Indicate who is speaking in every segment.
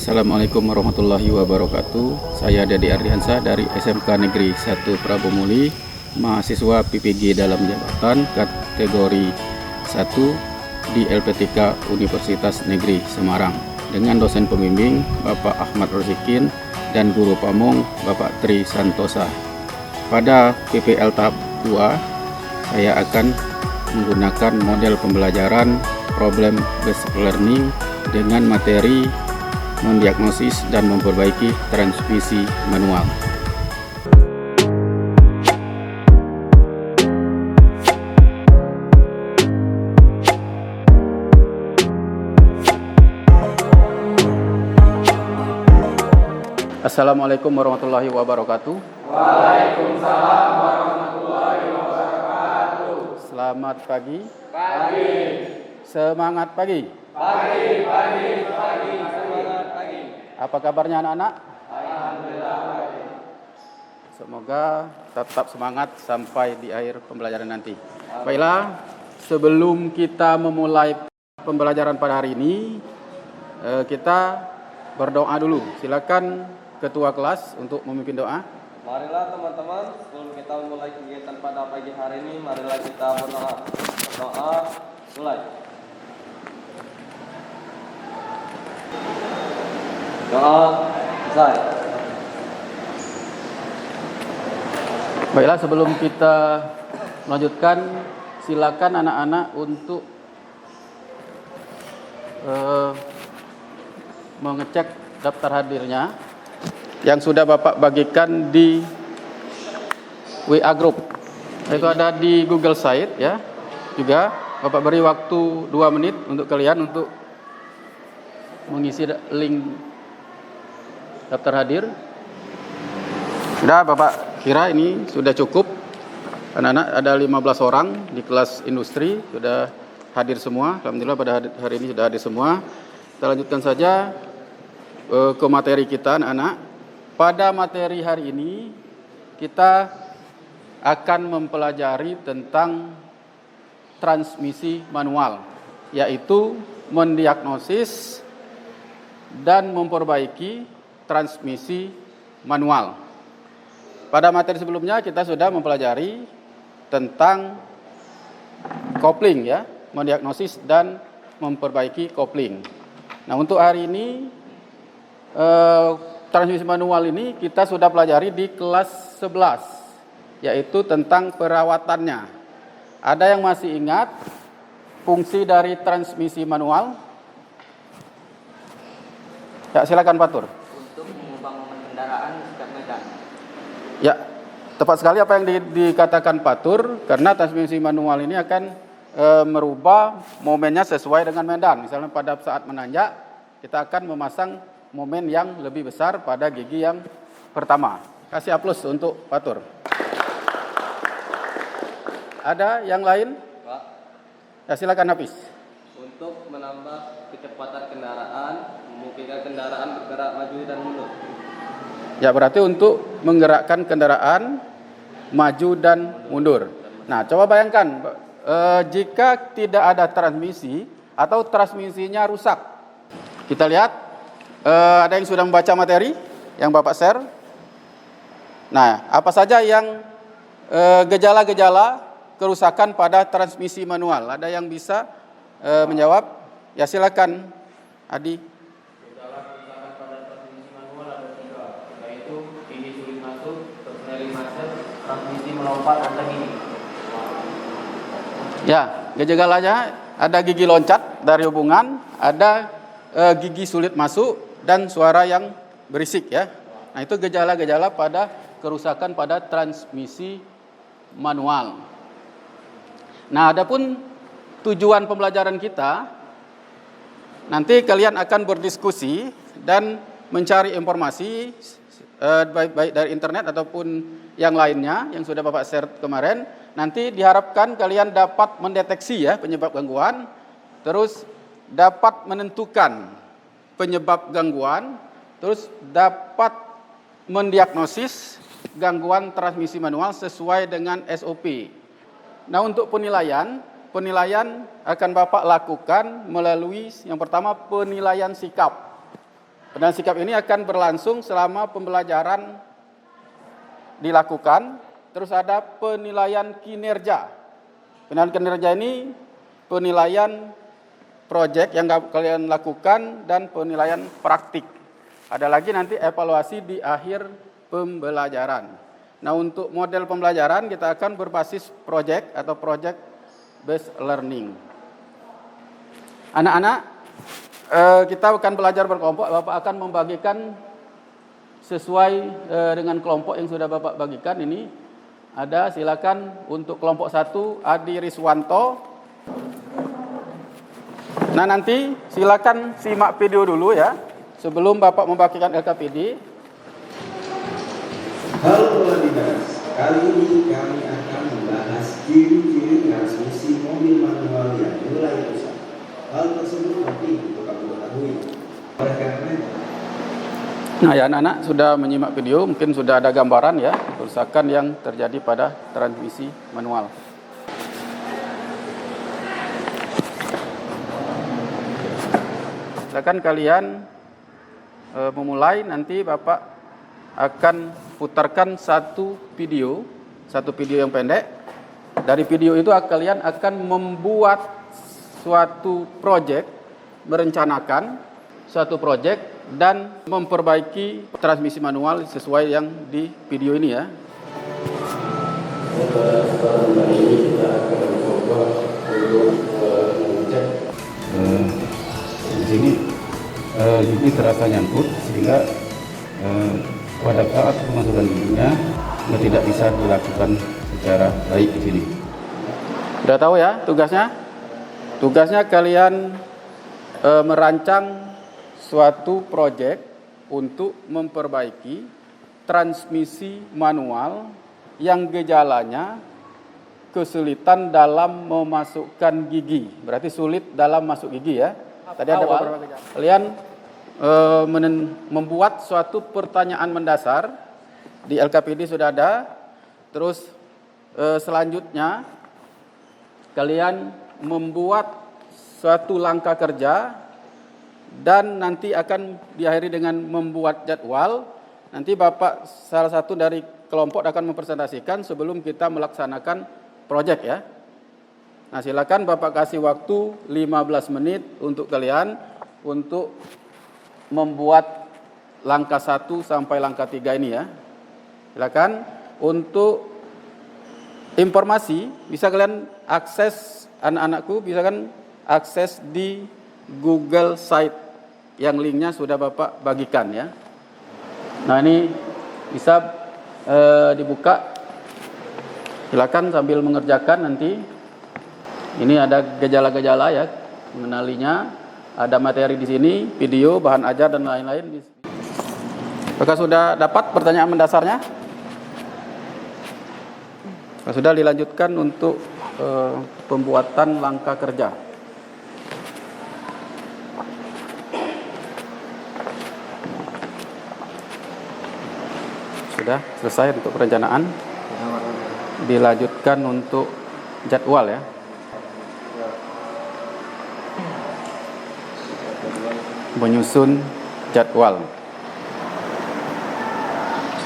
Speaker 1: Assalamualaikum warahmatullahi wabarakatuh. Saya Dedi Ardiansyah dari SMK Negeri 1 Prabu Muli, mahasiswa PPG dalam jabatan kategori 1 di LPTK Universitas Negeri Semarang, dengan dosen pembimbing Bapak Ahmad Rosikin dan guru pamong Bapak Tri Santosa. Pada PPL tahap 2, saya akan menggunakan model pembelajaran problem based learning dengan materi mendiagnosis dan memperbaiki transmisi manual. Assalamualaikum warahmatullahi wabarakatuh.
Speaker 2: Waalaikumsalam warahmatullahi wabarakatuh.
Speaker 1: Selamat pagi.
Speaker 2: Pagi.
Speaker 1: Semangat pagi.
Speaker 2: Pagi. Semangat pagi.
Speaker 1: Apa kabarnya anak-anak?
Speaker 2: Alhamdulillah.
Speaker 1: Semoga tetap semangat sampai di akhir pembelajaran nanti. Baiklah, sebelum kita memulai pembelajaran pada hari ini, kita berdoa dulu. Silakan Ketua kelas untuk memimpin doa.
Speaker 2: Marilah teman-teman, sebelum kita memulai kegiatan pada pagi hari ini, marilah kita berdoa. Berdoa, mulai. Doa, selesai.
Speaker 1: Baiklah, sebelum kita melanjutkan, silakan anak-anak untuk mengecek daftar hadirnya yang sudah Bapak bagikan di WA Group. Itu ada di Google Site ya. Juga Bapak beri waktu 2 menit untuk kalian untuk mengisi link daftar hadir. Sudah Bapak kira ini sudah cukup. Anak-anak ada 15 orang di kelas industri sudah hadir semua. Alhamdulillah pada hari ini sudah hadir semua. Kita lanjutkan saja ke materi kita anak-anak. Pada materi hari ini kita akan mempelajari tentang transmisi manual, yaitu mendiagnosis dan memperbaiki transmisi manual. Pada materi sebelumnya kita sudah mempelajari tentang kopling ya, mendiagnosis dan memperbaiki kopling. Nah, untuk hari ini transmisi manual ini kita sudah pelajari di kelas 11, yaitu tentang perawatannya. Ada yang masih ingat fungsi dari transmisi manual? Ya, silakan Pak Tur.
Speaker 2: Untuk mengubah momen kendaraan setiap medan.
Speaker 1: Ya, tepat sekali apa yang dikatakan Pak Tur, karena transmisi manual ini akan merubah momennya sesuai dengan medan. Misalnya pada saat menanjak, kita akan memasang momen yang lebih besar pada gigi yang pertama. Kasih aplaus untuk Pak Tur. Ada yang lain?
Speaker 2: Pak,
Speaker 1: Ya, silakan Hafiz.
Speaker 2: untuk menambah kecepatan kendaraan, memungkinkan kendaraan bergerak maju dan mundur.
Speaker 1: Ya, berarti untuk menggerakkan kendaraan maju dan mundur. Nah, coba bayangkan jika tidak ada transmisi atau transmisinya rusak. Kita lihat ada yang sudah membaca materi yang Bapak share. Nah, apa saja yang gejala-gejala kerusakan pada transmisi manual? Ada yang bisa menjawab? Ya, silakan Adi.
Speaker 3: Gejala kerusakan pada transmisi manual ada 3, yaitu gigi sulit masuk, persneling macet, transmisi melompat antar gigi.
Speaker 1: Ya, gejalanya ada gigi loncat dari hubungan, ada gigi sulit masuk, dan suara yang berisik ya. Nah, itu gejala-gejala pada kerusakan pada transmisi manual. Nah, adapun tujuan pembelajaran kita, nanti kalian akan berdiskusi dan mencari informasi baik dari internet ataupun yang lainnya yang sudah Bapak share kemarin. Nanti diharapkan kalian dapat mendeteksi ya penyebab gangguan, terus dapat menentukan penyebab gangguan, terus dapat mendiagnosis gangguan transmisi manual sesuai dengan SOP. Nah, untuk penilaian akan Bapak lakukan melalui yang pertama penilaian sikap. Penilaian sikap ini akan berlangsung selama pembelajaran dilakukan. Terus ada penilaian kinerja. Penilaian kinerja ini penilaian proyek yang kalian lakukan dan penilaian praktik. Ada lagi nanti evaluasi di akhir pembelajaran. Nah, untuk model pembelajaran kita akan berbasis project atau project based learning. Anak-anak, kita akan belajar berkelompok. Bapak akan membagikan sesuai dengan kelompok yang sudah Bapak bagikan ini. Ada, silakan untuk kelompok 1 Adi Riswanto. Nah, nanti silakan simak video dulu ya sebelum Bapak membagikan LKPD.
Speaker 4: Halo Wadidas, kali ini kami akan membahas ciri-ciri transmisi mobil manual yang mulai rusak. Hal tersebut penting untuk kamu ketahui. Oleh karena
Speaker 1: Nah ya anak-anak sudah menyimak video, mungkin sudah ada gambaran ya kerusakan yang terjadi pada transmisi manual. Silakan kalian memulai, nanti Bapak akan putarkan satu video yang pendek. Dari video itu kalian akan membuat suatu proyek, merencanakan suatu proyek dan memperbaiki transmisi manual sesuai yang di video ini ya.
Speaker 5: Di sini gigi terasa nyangkut sehingga pada saat pemasukan giginya tidak bisa dilakukan secara baik di sini.
Speaker 1: Sudah tahu ya tugasnya? Tugasnya kalian merancang suatu proyek untuk memperbaiki transmisi manual yang gejalanya kesulitan dalam memasukkan gigi. Berarti sulit dalam masuk gigi ya. Tadi ada beberapa gejala. Kalian membuat suatu pertanyaan mendasar di LKPD sudah ada. Terus selanjutnya kalian membuat suatu langkah kerja dan nanti akan diakhiri dengan membuat jadwal. Nanti Bapak salah satu dari kelompok akan mempresentasikan sebelum kita melaksanakan proyek ya. Nah, silakan Bapak kasih waktu 15 menit untuk kalian untuk membuat langkah 1 sampai langkah 3 ini ya. Silakan. Untuk informasi bisa kalian akses, anak-anakku bisa kan akses di Google Site yang linknya sudah Bapak bagikan ya. Nah, ini bisa dibuka. Silakan sambil mengerjakan nanti. Ini ada gejala-gejala ya, mengenalinya. Ada materi di sini, video, bahan ajar dan lain-lain. Apakah sudah dapat pertanyaan mendasarnya? Sudah dilanjutkan untuk pembuatan langkah kerja. Sudah selesai untuk perencanaan. Dilanjutkan untuk jadwal ya. Menyusun jadwal.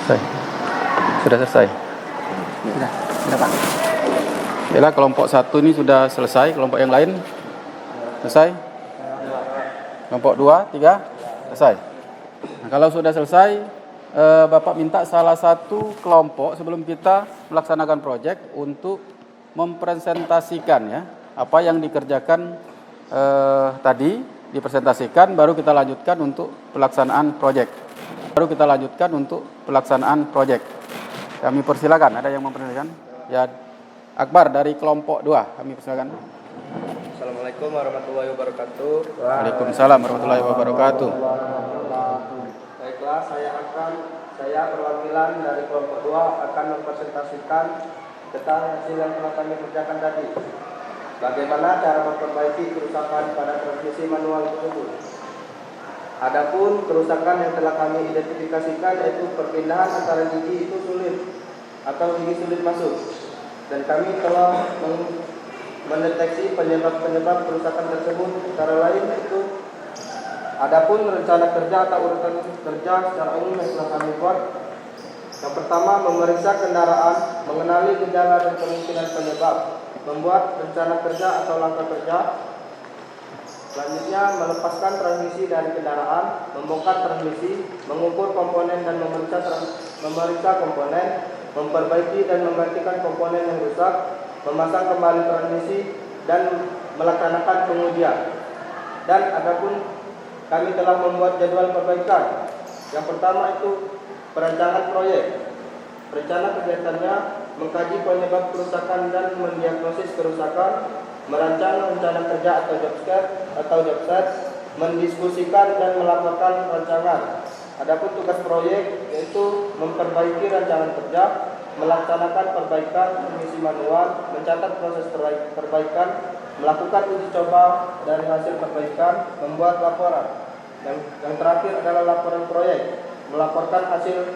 Speaker 1: Selesai. Sudah selesai. Sudah Pak. Yalah, kelompok 1 ini sudah selesai, kelompok yang lain selesai. Kelompok 2, 3 selesai. Nah, kalau sudah selesai, Bapak minta salah satu kelompok sebelum kita melaksanakan proyek untuk mempresentasikan ya apa yang dikerjakan tadi, dipresentasikan, baru kita lanjutkan untuk pelaksanaan proyek. Kami persilakan, ada yang mempersilakan? Ya, Akbar dari kelompok 2, kami persilakan.
Speaker 2: Assalamualaikum warahmatullahi wabarakatuh.
Speaker 1: Waalaikumsalam warahmatullahi wabarakatuh.
Speaker 2: Baiklah, saya perwakilan dari kelompok 2 akan mempresentasikan tentang hasil yang telah kami kerjakan tadi. Bagaimana cara memperbaiki kerusakan pada transmisi manual tersebut. Adapun kerusakan yang telah kami identifikasikan yaitu perpindahan antara gigi itu sulit atau gigi sulit masuk. Dan kami telah mendeteksi penyebab kerusakan tersebut, antara lain itu Adapun rencana kerja atau urutan kerja secara umum yang telah kami buat, yang pertama memeriksa kendaraan, mengenali gejala dan kemungkinan penyebab, membuat rencana kerja atau langkah kerja. Selanjutnya melepaskan transmisi dari kendaraan, membongkar transmisi, mengukur komponen dan memeriksa komponen, memperbaiki dan menggantikan komponen yang rusak, memasang kembali transmisi dan melaksanakan pengujian. Dan adapun kami telah membuat jadwal perbaikan. Yang pertama itu perencanaan proyek. Rencana kegiatannya mengkaji penyebab kerusakan dan mendiagnosis kerusakan, merancang rencana kerja atau job set, mendiskusikan dan melaporkan rancangan. Adapun tugas proyek yaitu memperbaiki rancangan kerja, melaksanakan perbaikan mengisi manual, mencatat proses perbaikan, melakukan uji coba dari hasil perbaikan, membuat laporan. Yang terakhir adalah laporan proyek, melaporkan hasil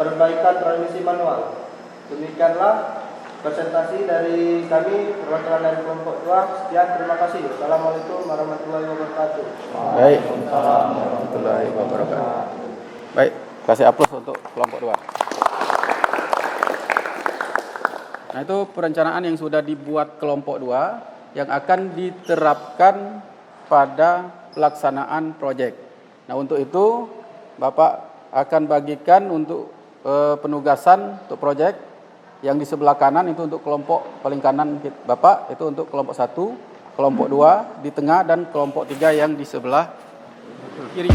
Speaker 2: perbaikan transmisi manual. Demikianlah presentasi dari kami perwakilan dari kelompok 2. Sekian, terima kasih. Assalamualaikum warahmatullahi wabarakatuh.
Speaker 1: Baik. Warahmatullahi wabarakatuh. Baik, kasih aplaus untuk kelompok 2. Nah, itu perencanaan yang sudah dibuat kelompok 2 yang akan diterapkan pada pelaksanaan proyek. Nah, untuk itu Bapak akan bagikan untuk penugasan untuk proyek. Yang di sebelah kanan itu untuk kelompok paling kanan Bapak, itu untuk kelompok 1, kelompok 2 di tengah, dan kelompok 3 yang di sebelah kiri.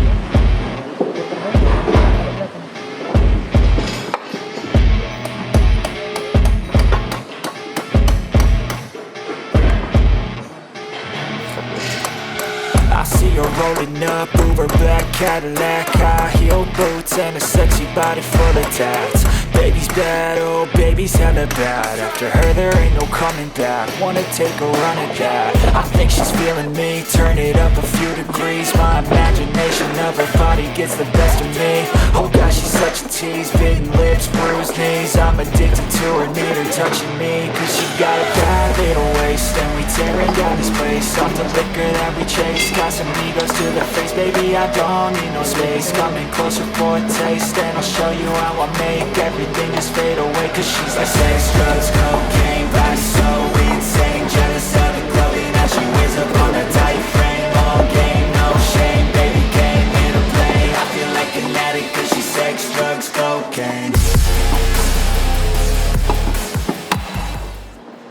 Speaker 6: I see her rolling up, Uber black Cadillac, high heel boots and a sexy body full of tats. Baby's bad, oh baby's hella bad. After her there ain't no coming back. Wanna take a run at that. I think she's feeling me, turn it up a few degrees. My imagination of her body gets the best of me. Oh gosh, she's such a tease, bitten lips, bruised knees. I'm addicted to her, need her touching me. Cause she got a bad little waist, and we tearing down this place. Off the liquor that we chase, got some egos to the face. Baby, I don't need no space. Coming closer for a taste, and I'll show you how I make everything just fade away. Cause she's like sex, drugs, cocaine, body so insane. Jealous of the clothing that she wears up on a tight frame. All game, no shame, baby came here to play. I feel like an addict cause she's sex, drugs, cocaine.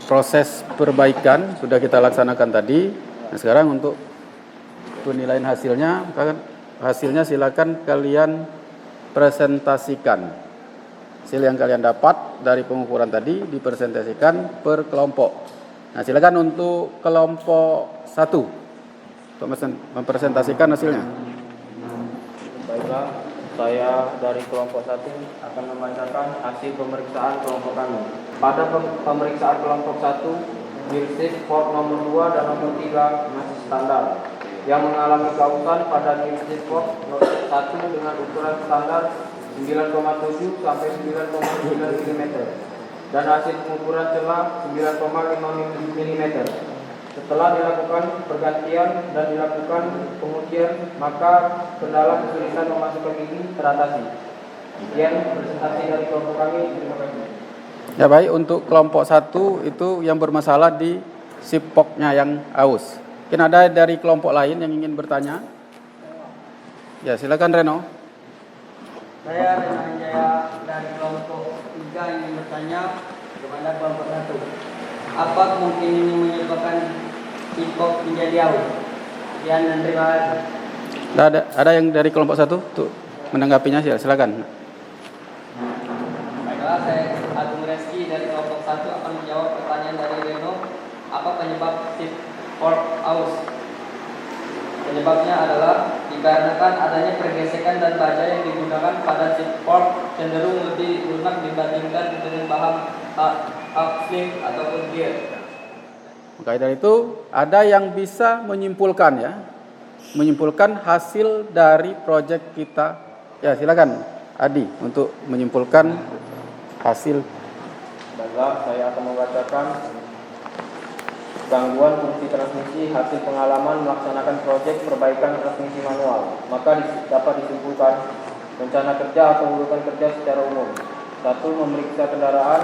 Speaker 1: Proses perbaikan sudah kita laksanakan tadi. Nah, sekarang untuk penilaian hasilnya silakan kalian presentasikan. Hasil yang kalian dapat dari pengukuran tadi dipresentasikan per kelompok. Nah, silakan untuk kelompok 1 untuk mempresentasikan hasilnya.
Speaker 3: Baiklah, saya dari kelompok 1 akan membacakan hasil pemeriksaan kelompok kami. Pada pemeriksaan kelompok 1, Gearstick port nomor 2 dan nomor 3 masih standar. Yang mengalami kausan pada Gearstick port nomor 1 dengan ukuran standar 9,7 sampai 9,9 mm dan hasil pengukuran celah 9,5 mm. Setelah dilakukan pergantian dan dilakukan pengujian, maka kendala kesulitan memasukkan gigi teratasi. Sekian presentasi dari kelompok kami. Terima kasih.
Speaker 1: Ya, baik, untuk kelompok 1 itu yang bermasalah di sipoknya yang aus. Mungkin ada dari kelompok lain yang ingin bertanya? Ya, silakan Reno.
Speaker 7: Saya Reno Anjaya dari kelompok 3 ingin bertanya kepada kelompok 1. Apa mungkin ini menyebabkan sipok menjadi aus? Sekian dan terima kasih.
Speaker 1: Ada yang dari kelompok 1 tuh menanggapinya, silakan.
Speaker 7: Baiklah, saya Agung Reski dari kelompok 1 akan menjawab pertanyaan dari Reno. Apa penyebab sipok aus? Penyebabnya adalah dikarenakan adanya pergesekan dan baja yang digunakan pada sipok cenderung lebih lunak dibandingkan dengan bahan upswing ataupun gear.
Speaker 1: Maka dari itu ada yang bisa menyimpulkan hasil dari proyek kita. Ya, silakan Adi untuk menyimpulkan hasil.
Speaker 3: Baiklah, saya akan membacakan gangguan fungsi transmisi hasil pengalaman melaksanakan proyek perbaikan transmisi manual, maka dapat disimpulkan rencana kerja atau urutan kerja secara umum. 1. Memeriksa kendaraan,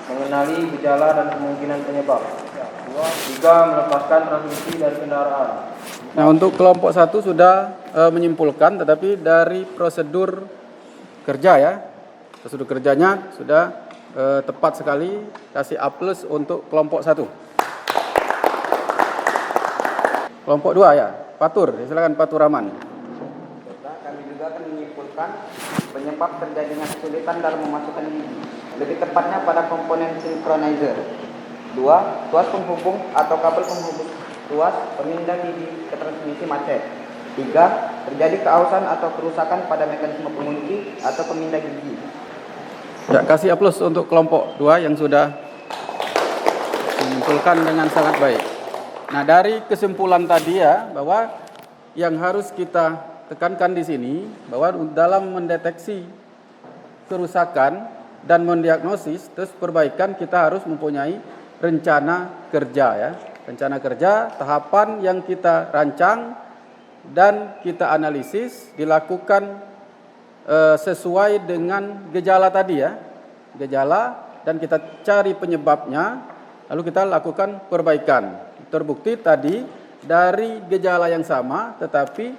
Speaker 3: mengenali gejala dan kemungkinan penyebab. 2. Melepaskan transmisi dari kendaraan.
Speaker 1: Nah, untuk kelompok 1 sudah menyimpulkan, tetapi dari prosedur kerja ya, prosedur kerjanya sudah tepat sekali, kasih A+ untuk kelompok 1. Kelompok 2 ya, Patur, silakan Patur Rahman.
Speaker 8: Kami juga akan menyimpulkan penyebab terjadinya kesulitan dalam memasukkan gigi, lebih tepatnya pada komponen synchronizer. 2. Tuas penghubung atau kabel penghubung tuas pemindah gigi ke transmisi macet. 3. Terjadi keausan atau kerusakan pada mekanisme pengunci atau pemindah gigi.
Speaker 1: Ya, kasih A+ untuk kelompok 2 yang sudah menyimpulkan dengan sangat baik. Nah, dari kesimpulan tadi ya, bahwa yang harus kita tekankan di sini, bahwa dalam mendeteksi kerusakan dan mendiagnosis, terus perbaikan, kita harus mempunyai rencana kerja ya. Rencana kerja, tahapan yang kita rancang dan kita analisis, dilakukan sesuai dengan gejala tadi ya. Gejala, dan kita cari penyebabnya, lalu kita lakukan perbaikan. Terbukti tadi dari gejala yang sama tetapi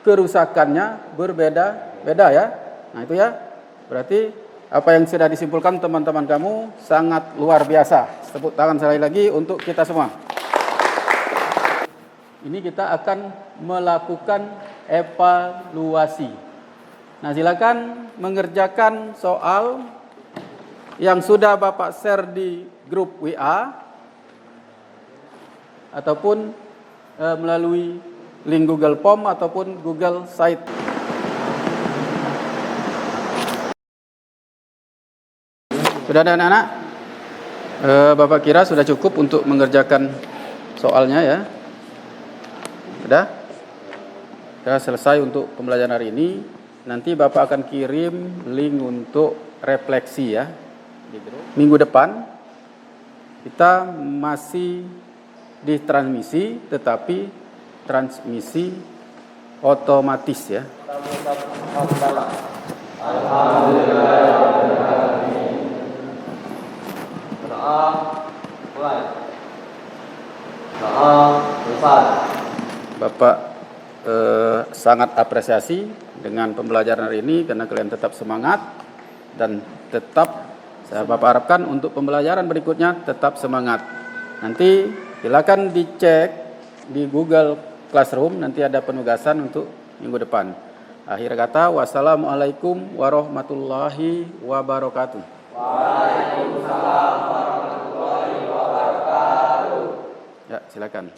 Speaker 1: kerusakannya berbeda-beda ya. Nah, itu ya. Berarti apa yang sudah disimpulkan teman-teman kamu sangat luar biasa. Tepuk tangan sekali lagi untuk kita semua. Ini kita akan melakukan evaluasi. Nah, silakan mengerjakan soal yang sudah Bapak share di grup WA ataupun melalui link Google Form ataupun Google Site. Sudah ada anak-anak? Bapak kira sudah cukup untuk mengerjakan soalnya ya? Sudah? Sudah selesai untuk pembelajaran hari ini. Nanti Bapak akan kirim link untuk refleksi ya. Minggu depan kita masih di transmisi, tetapi transmisi otomatis ya. Bapak sangat apresiasi dengan pembelajaran hari ini karena kalian tetap semangat dan tetap Bapak harapkan untuk pembelajaran berikutnya tetap semangat. Nanti silakan dicek di Google Classroom, nanti ada penugasan untuk minggu depan. Akhir kata, wassalamualaikum warahmatullahi wabarakatuh. Waalaikumsalam warahmatullahi wabarakatuh. Ya, silakan.